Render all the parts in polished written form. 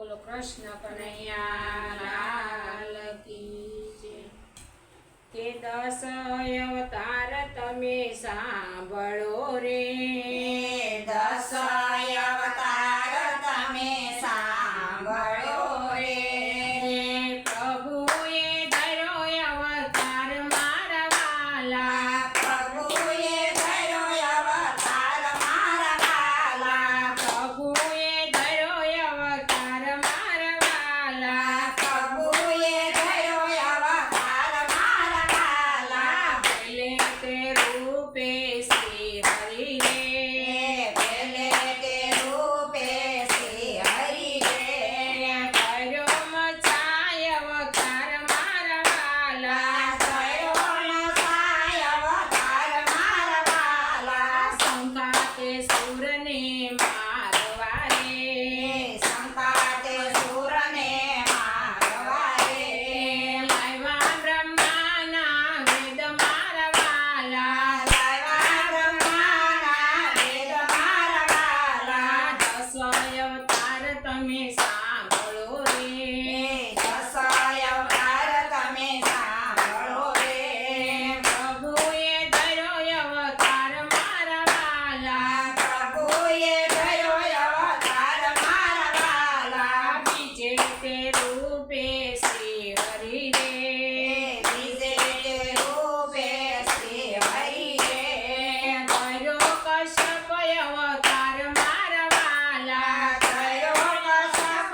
બોલો કૃષ્ણ કનૈયા લાલ કી જય। કે 10 અવતાર તમે સાંભળો રે, 10 અવતાર તમે સાંભળો રે। પ્રભુએ ધર્યો અવતાર મારા વાલા, પ્રભુએ ધર્યો અવતાર મારા વાલા, પ્રભુએ ધર્યો અવતાર મારા વાલા, પ્રભુએ ધર્યો અવતાર મારા વાલા। ભલે તે રૂપે શ્રી હરિ રે, પેલે તે રૂપે શ્રી હરિ રે। કર્યો મચાય અવતાર મારા વાલા, ધર્યો મસાય અવતાર મારા વાલા। સંકાતે સુરને મારવા રે, સંકાતે સુરને મારવા રે। લાવ્યા બ્રહ્માના વેદ મારા વાલા, લાવ્યા બ્રહ્માના વેદ મારા વાલા। 10 અવતાર તમે સાંભળો રે, 10 અવતાર તમે સાંભળો રે। પ્રભુએ ધર્યો અવતાર મારા વાલા, પ્રભુએ ધર્યો અવતાર મારા વાલા। બીજે તે રૂપે શ્રી હરિ રે, બીજે તે રૂપે શ્રી હરિ રે। કર્યો કશ્યપ અવતાર મારા વાલા, ધર્યો કશ્યપ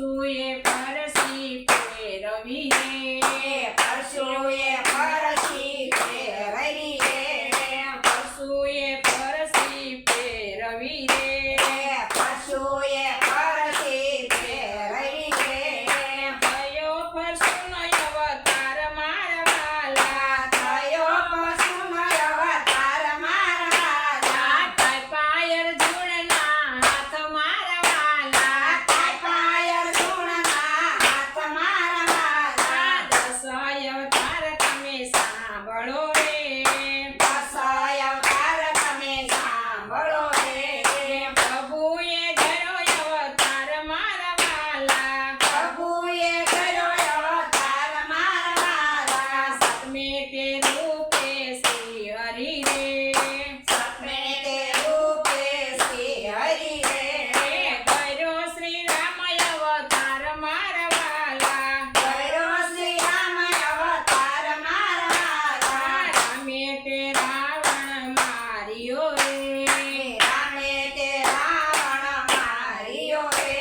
પરશુએ પરસી ફેરવી રે પરશુએ પરસી ફેરવી રે પરશુએ પરસી ફેરવી રે પરશુએ પરસી ફેરવી રે થયો પરશુનો અવતાર મારા વાલા થયો પરશુનો અવતાર મારા વાલા થાય પાયર ઝૂણના હાથ મારા વાલા થાય પાયર ઝૂણના હાથ મારા વાલા દસ અવતાર તમે સાંભળો રે દસાય અવતાર તમે સાંભળો રે પ્રભુએ ધર્યો અવતાર મારા વાલા પ્રભુએ કર્યો અવતાર મારા વાલા સતમે તે રૂપે શ્રી હરિ રે સપને તે રૂપે શ્રી હરિ રે કર્યો શ્રી રામ અવતાર મારા વાલા કર્યો શ્રી રામ અવતાર મારા વાલા રામે તે રાવણ માર્યો રે રામે તે રાવણ માર્યો રે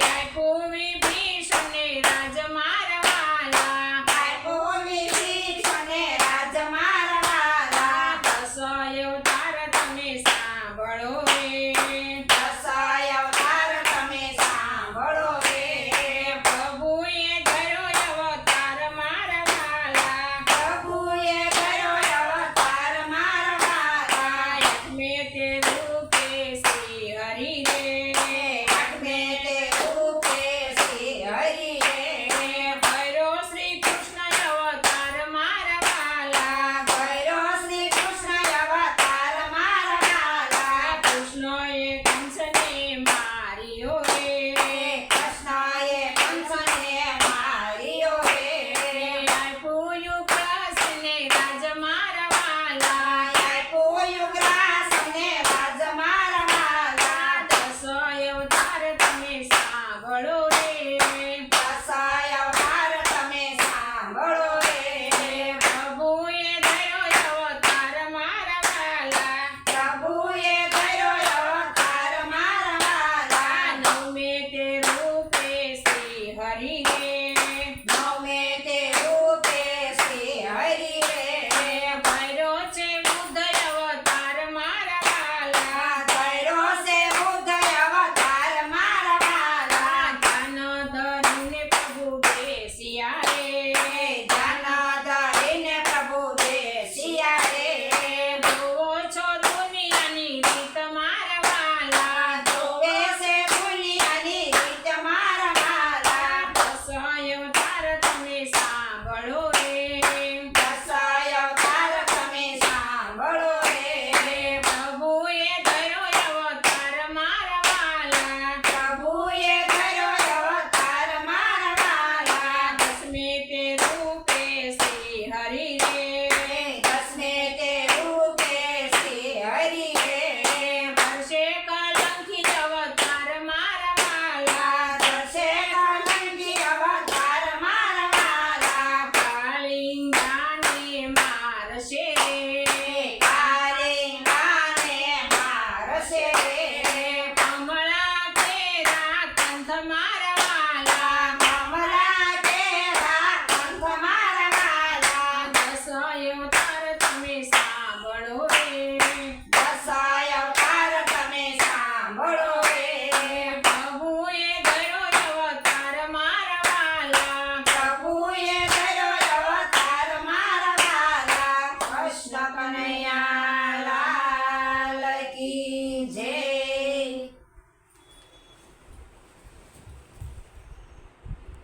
આપ્યું વિભીષણને રાજ મારા વાલા આપ્યો વિભીષણને રાજ મારા વાલા દસ અવતાર તમે સાંભળો રે દસાય અવતાર તમે સાંભળો રે પ્રભુએ ધર્યો અવતાર મારા વાલા પ્રભુએ કર્યો અવતાર મારા વાલા આત્મે તે રૂપે શ્રી હરિ રે આત્મે તે રૂપે શ્રી હરિ રે કર્યો શ્રી કૃષ્ણ અવતાર મારા વાલા કર્યો શ્રી કૃષ્ણ અવતાર મારા વાલા કૃષ્ણએ કંસને માર્યો રે કૃષ્ણએ કંસને માર્યો રે આપ્યું યુગરાજને રાજ મારા વાલા આપ્યો યુગરાજને રાજ મારા વાલા દસ અવતાર તમે સાંભળો રે